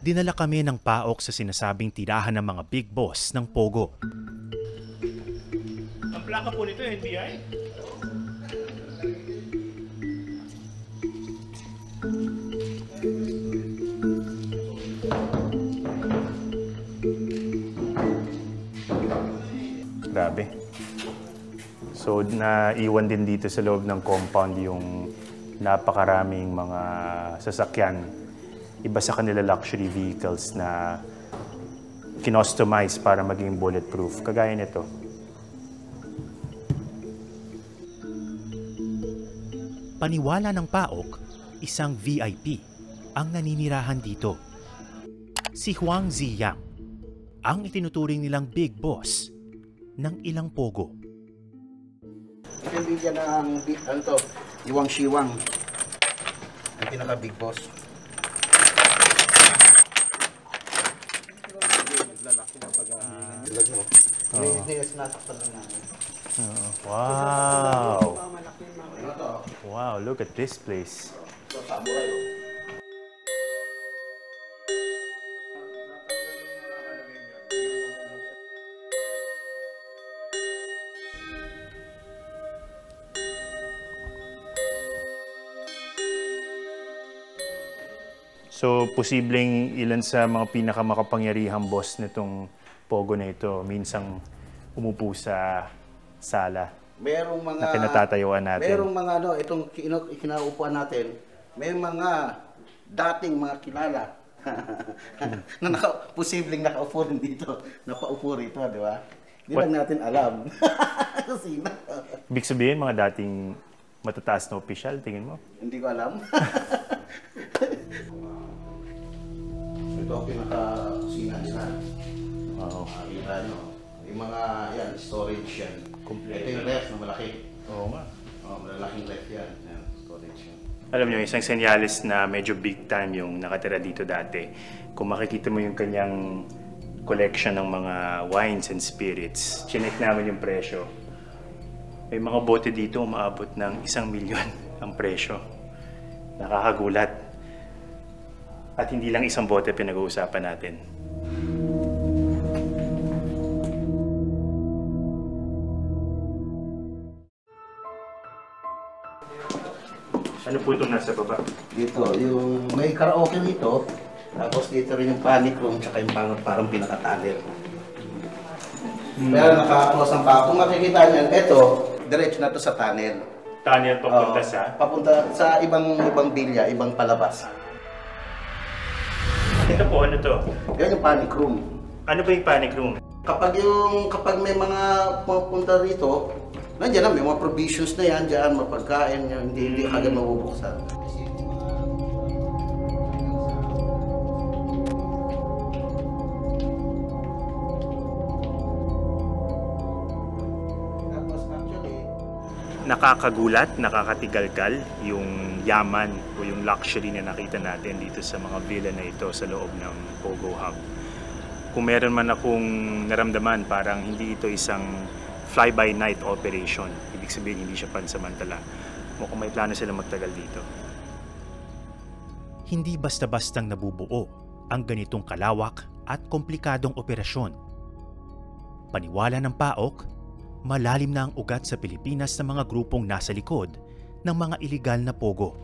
Dinala kami ng PAOK sa sinasabing tirahan ng mga big boss ng Pogo. Ang plaka po nito, NBI? Grabe. So, naiwan din dito sa loob ng compound yung napakaraming mga sasakyan. Iba sa kanila luxury vehicles na kinostomize para maging bulletproof. Kagaya nito. Paniwala ng PAOK, isang VIP ang naninirahan dito. Si Huang Ziyang, ang itinuturing nilang big boss ng ilang Pogo. Pinibigyan ng Iwang Shiwang, ang pinaka-big boss. Wow! Wow, look at this place. So, posibleng ilan sa mga pinakamakapangyarihang boss nitong Pogo na ito, minsang umupo sa sala Merong mga na pinatatayuan natin. Merong mga itong kinaupuan natin, may mga dating mga kilala na posibleng nakaupo rin dito, napaupo rito, di ba? Hindi lang natin alam. Sino? Ibig sabihin, mga dating matataas na opisyal, tingin mo? Hindi ko alam. Ito ang pinaka-kusina nila. Wow. Yung mga storage yan. Ito yung ref na malaki. Oo nga. Malalaking ref yan. Storage yan. Alam niyo, isang senyales na medyo big time yung nakatira dito dati. Kung makikita mo yung kanyang collection ng mga wines and spirits, chinek namin yung presyo. May mga bote dito umaabot ng 1,000,000 ang presyo. Nakakagulat. At hindi lang isang bote pinag-uusapan natin. Ano po itong nasa baba? Dito, yung may karaoke dito. Tapos dito rin yung panic room, tsaka yung parang pinaka-tunnel. Pero naka-close ang pa. Kung makikita niyan, ito, diretso na to sa tunnel. Tunnel papunta sa? Papunta sa ibang bilya, ibang palabas. Ito po, ano to? Yan yung panic room. Ano ba yung panic room? Kapag may mga pupunta rito, nandiyan na, may mga provisions na yan dyan, mapagkain, hindi agad mabubuksan. Nakakagulat, nakakatigalgal yung yaman o yung luxury na nakita natin dito sa mga villa na ito sa loob ng Pogo Hub. Kung meron man akong naramdaman, parang hindi ito isang fly-by-night operation. Ibig sabihin, hindi siya pansamantala. Mukhang may plano sila magtagal dito. Hindi basta-bastang nabubuo ang ganitong kalawak at komplikadong operasyon. Paniwala ng PAOK, malalim na ang ugat sa Pilipinas ng mga grupong nasa likod ng mga iligal na Pogo.